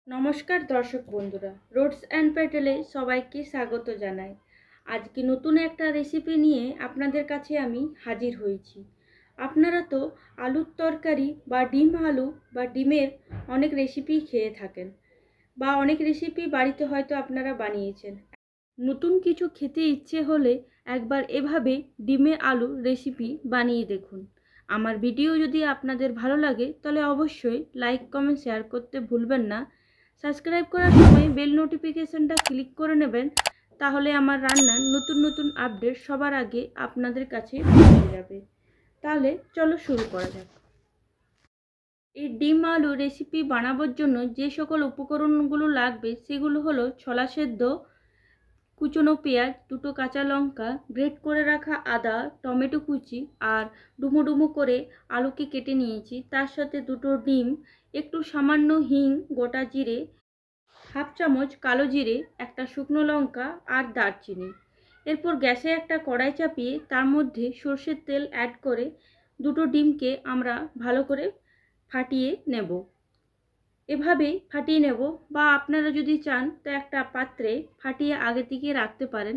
নমস্কার দর্শক বন্ধুরা, রোডস অ্যান্ড প্যাটেলে সবাইকে স্বাগত জানাই। আজকে নতুন একটা রেসিপি নিয়ে আপনাদের কাছে আমি হাজির হয়েছি। আপনারা তো আলুর তরকারি বা ডিম আলু বা ডিমের অনেক রেসিপি খেয়ে থাকেন বা অনেক রেসিপি বাড়িতে হয়তো আপনারা বানিয়েছেন। নতুন কিছু খেতে ইচ্ছে হলে একবার এভাবে ডিমে আলু রেসিপি বানিয়ে দেখুন। আমার ভিডিও যদি আপনাদের ভালো লাগে তাহলে অবশ্যই লাইক কমেন্ট শেয়ার করতে ভুলবেন না। সাবস্ক্রাইব করার সময় বেল নোটিফিকেশনটা ক্লিক করে নেবেন, তাহলে আমার রান্নার নতুন নতুন আপডেট সবার আগে আপনাদের কাছে পৌঁছে যাবে। তাহলে চলো শুরু করা যাক। এই ডিম আলু রেসিপি বানাবার জন্য যে সকল উপকরণগুলো লাগবে সেগুলো হলো ছোলা সেদ্ধ, কুচনো পেঁয়াজ, দুটো কাঁচা লঙ্কা, গ্রেট করে রাখা আদা, টমেটো কুচি আর ডুমো ডুমো করে আলুকে কেটে নিয়েছি। তার সাথে দুটো ডিম, একটু সামান্য হিং, গোটা জিরে, হাফ চামচ কালো জিরে, একটা শুকনো লঙ্কা আর দারচিনি। এরপর গ্যাসে একটা কড়াই চাপিয়ে তার মধ্যে সর্ষের তেল অ্যাড করে দুটো ডিমকে আমরা ভালো করে ফাটিয়ে নেব। এভাবেই ফাটিয়ে নেব, বা আপনারা যদি চান তো একটা পাত্রে ফাটিয়ে আগে থেকে রাখতে পারেন।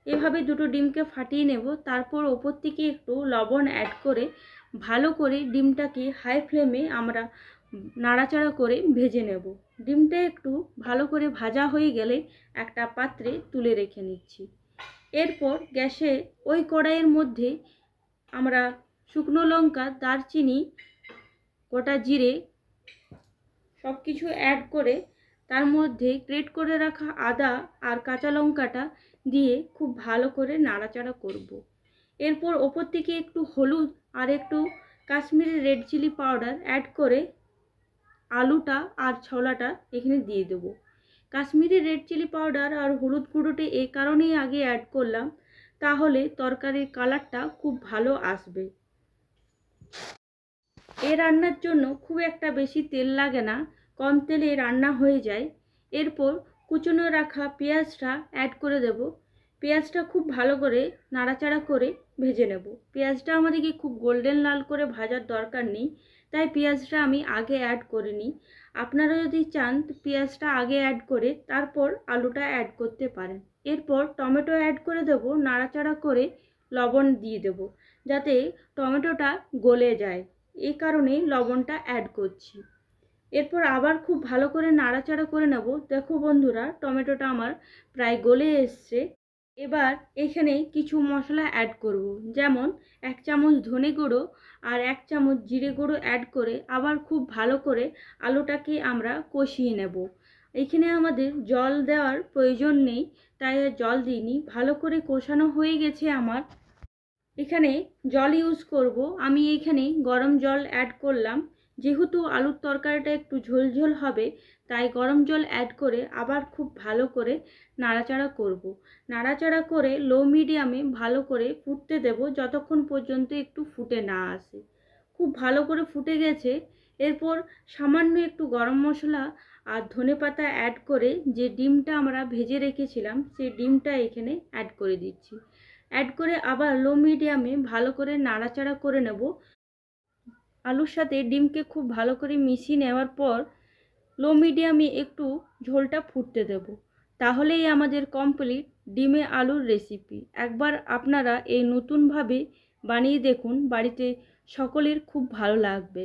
এভাবে দুটো ডিমকে ফাটিয়ে নেব। তারপর ওপর থেকে একটু লবণ অ্যাড করে ভালো করে ডিমটাকে হাই ফ্লেমে আমরা নাড়াচাড়া করে ভেজে নেব। ডিমটা একটু ভালো করে ভাজা হয়ে গেলে একটা পাত্রে তুলে রেখে নিচ্ছি। এরপর গ্যাসে ওই কড়াইয়ের মধ্যে আমরা শুকনো লঙ্কা, দারচিনি, গোটা জিরে সব কিছু অ্যাড করে তার মধ্যে গ্রেট করে রাখা আদা আর কাঁচা লঙ্কাটা দিয়ে খুব ভালো করে নাড়াচাড়া করব। এরপর ওপর থেকে একটু হলুদ আর একটু Kashmiri red chilli powder add করে আলুটা আর ছোলাটা এখানে দিয়ে দেবো। কাশ্মীরি রেড চিলি পাউডার আর হলুদ গুঁড়োটি এই কারণেই আগে অ্যাড করলাম, তাহলে তরকারির কালারটা খুব ভালো আসবে। এ রান্নার জন্য খুব একটা বেশি তেল লাগে না, কম তেলে রান্না হয়ে যায়। এরপর কুচনো রাখা পেঁয়াজটা অ্যাড করে দেব। পেঁয়াজটা খুব ভালো করে নাড়াচাড়া করে ভেজে নেব। পেঁয়াজটা আমাদেরকে খুব গোল্ডেন লাল করে ভাজার দরকার নেই, তাই পেঁয়াজটা আমি আগে অ্যাড করিনি। আপনারা যদি চান তো পেঁয়াজটা আগে অ্যাড করে তারপর আলুটা অ্যাড করতে পারেন। এরপর টমেটো অ্যাড করে দেব, নাড়াচাড়া করে লবণ দিয়ে দেব যাতে টমেটোটা গলে যায়, এই কারণেই লবণটা অ্যাড করছি। এরপর আবার খুব ভালো করে নাড়াচাড়া করে নেব। দেখো বন্ধুরা, টমেটোটা আমার প্রায় গলে এসছে। এবার এখানে কিছু মশলা অ্যাড করব, যেমন 1 চামচ ধনে গুঁড়ো আর 1 চামচ জিরে গুঁড়ো অ্যাড করে আবার খুব ভালো করে আলুটাকে আমরা কষিয়ে নেব। এখানে আমাদের জল দেওয়ার প্রয়োজন নেই, তাই জল দিইনি। ভালো করে কষানো হয়ে গেছে আমার। এখানে জল ইউজ করব, আমি এখানে গরম জল অ্যাড করলাম। যেহেতু আলুর তরকারিটা একটু ঝোলঝোল হবে, তাই গরম জল অ্যাড করে আবার খুব ভালো করে নাড়াচাড়া করব। নাড়াচাড়া করে লো মিডিয়ামে ভালো করে ফুটতে দেব যতক্ষণ পর্যন্ত একটু ফুটে না আসে। খুব ভালো করে ফুটে গেছে। এরপর সামান্য একটু গরম মশলা আর ধনেপাতা অ্যাড করে যে ডিমটা আমরা ভেজে রেখেছিলাম সেই ডিমটা এখানে অ্যাড করে দিচ্ছি। অ্যাড করে আবার লো মিডিয়ামে ভালো করে নাড়াচাড়া করে নেব। আলুর সাথে ডিমকে খুব ভালো করে মিশিয়ে নেওয়ার পর লো মিডিয়ামে একটু ঝোলটা ফুটতে দেব। তাহলেই আমাদের কমপ্লিট ডিমে আলুর রেসিপি। একবার আপনারা এই নতুনভাবে বানিয়ে দেখুন, বাড়িতে সকলের খুব ভালো লাগবে।